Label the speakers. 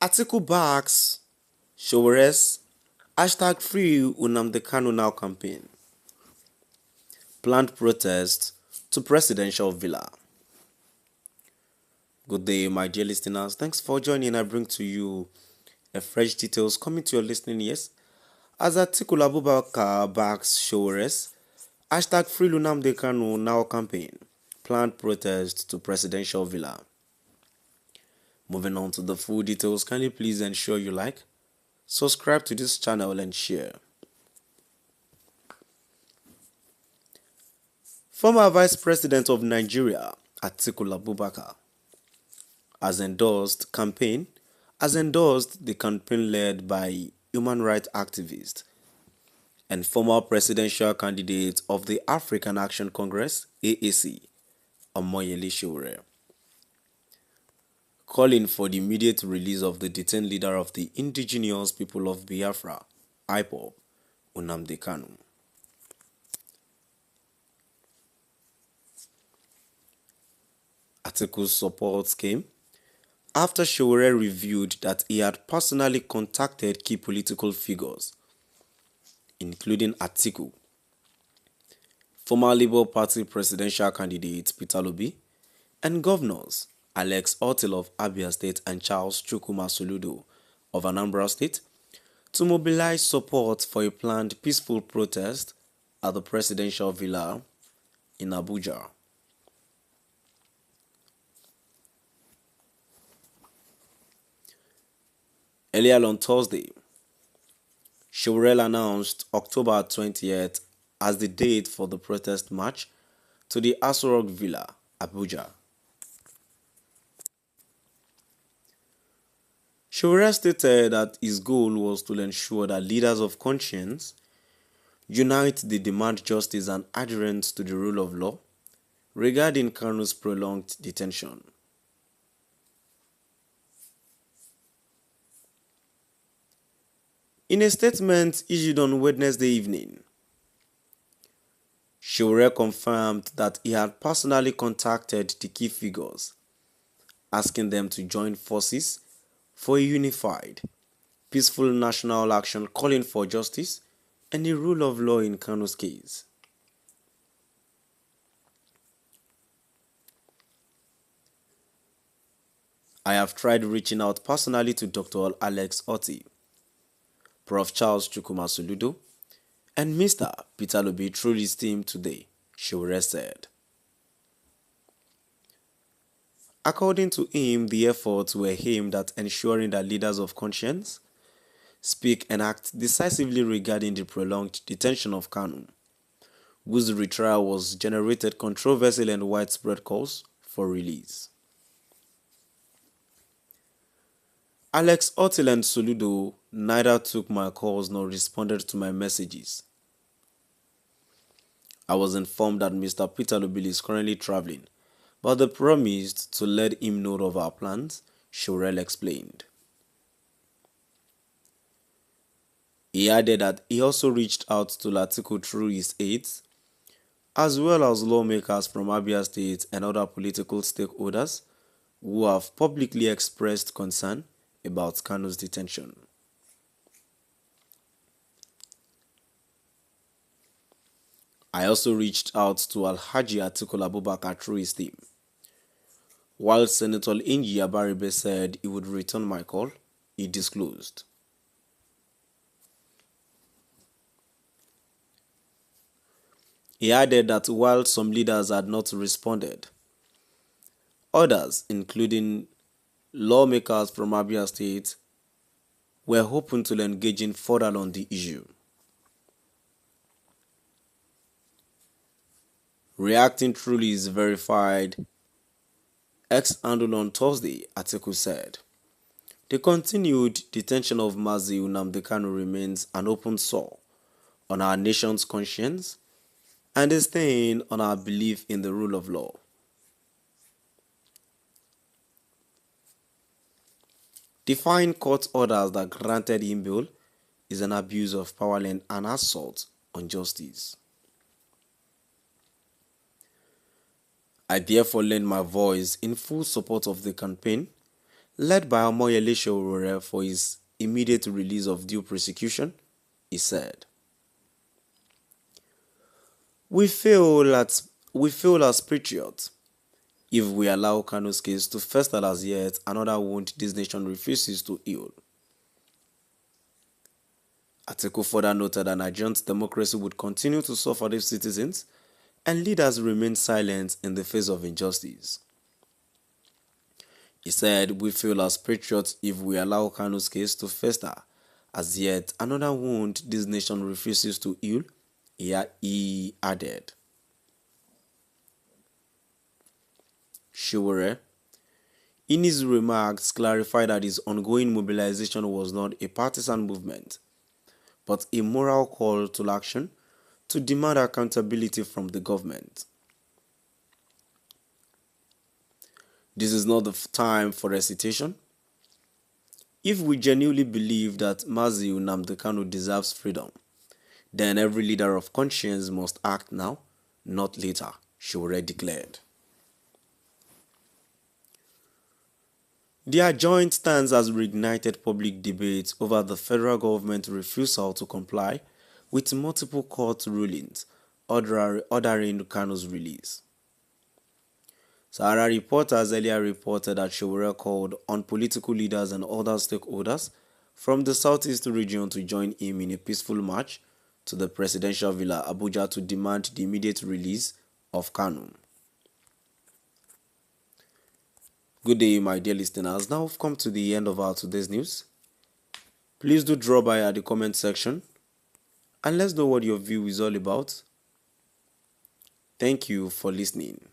Speaker 1: Atiku backs Sowore's #Free Kanu Now campaign. Planned protest to presidential villa. Good day, my dear listeners. Thanks for joining. I bring to you a fresh details coming to your listening ears. As Atiku Abubakar backs Sowore's #Free Kanu Now campaign. Planned protest to presidential villa. Moving on to the full details, kindly please ensure you like, subscribe to this channel and share. Former Vice President of Nigeria, Atiku Abubakar, has endorsed the campaign led by human rights activist and former presidential candidate of the African Action Congress, AAC, Omoyele Sowore, calling for the immediate release of the detained leader of the indigenous people of Biafra, IPOB, Kanu. Atiku's support came after Sowore revealed that he had personally contacted key political figures, including Atiku, former Labour Party presidential candidate Peter Obi, and governors Alex Otil of Abia State and Charles Chukwuma Soludo of Anambra State to mobilize support for a planned peaceful protest at the presidential villa in Abuja. Earlier on Thursday, Sowore announced October 20th as the date for the protest march to the Aso Rock Villa, Abuja. Sowore stated that his goal was to ensure that leaders of conscience unite to demand justice and adherence to the rule of law regarding Kanu's prolonged detention. In a statement issued on Wednesday evening, Sowore confirmed that he had personally contacted the key figures, asking them to join forces for a unified, peaceful national action calling for justice and the rule of law in Kanu's case. I have tried reaching out personally to Dr. Alex Otti, Prof. Charles Chukwuma Soludo, and Mr. Peter Obi through his team today, Sowore said. According to him, the efforts were aimed at ensuring that leaders of conscience speak and act decisively regarding the prolonged detention of Kanu, whose retrial was generated controversial and widespread calls for release. Alex Otil and Soludo neither took my calls nor responded to my messages. I was informed that Mr. Peter Obi is currently traveling, but they promised to let him know of our plans, Sowore explained. He added that he also reached out to Atiku through his aides, as well as lawmakers from Abia State and other political stakeholders who have publicly expressed concern about Kanu's detention. I also reached out to Alhaji Atiku Abubakar through his team. While Senator Inji Abaribe said he would return my call, he disclosed. He added that while some leaders had not responded, others, including lawmakers from Abia State, were open to engaging further on the issue. Reacting through his verified X handle on Thursday, Atiku said, "The continued detention of Mazi Nnamdi Kanu remains an open sore on our nation's conscience and a stain on our belief in the rule of law. Defying court orders that granted him bail is an abuse of power and an assault on justice. I therefore lend my voice in full support of the campaign led by Omoyele Sowore for his immediate release of due prosecution, he said, We fail as patriots if we allow Kanu's case to fester as yet another wound this nation refuses to heal. Atiku further noted that Nigeria's democracy would continue to suffer if citizens and leaders remain silent in the face of injustice. He said, We fail as patriots if we allow Kanu's case to fester as yet another wound this nation refuses to heal, he added. Sowore, in his remarks, clarified that his ongoing mobilization was not a partisan movement, but a moral call to action to demand accountability from the government. This is not the time for recitation. If we genuinely believe that Mazi Nnamdi Kanu deserves freedom, then every leader of conscience must act now, not later, Sowore declared. Their joint stance has reignited public debate over the federal government's refusal to comply with multiple court rulings ordering Kanu's release. Sahara reporters earlier reported that Sowore called on political leaders and other stakeholders from the southeast region to join him in a peaceful march to the presidential villa Abuja to demand the immediate release of Kanu. Good day, my dear listeners. Now we've come to the end of our today's news. Please do drop by at the comment section and let's know what your view is all about. Thank you for listening.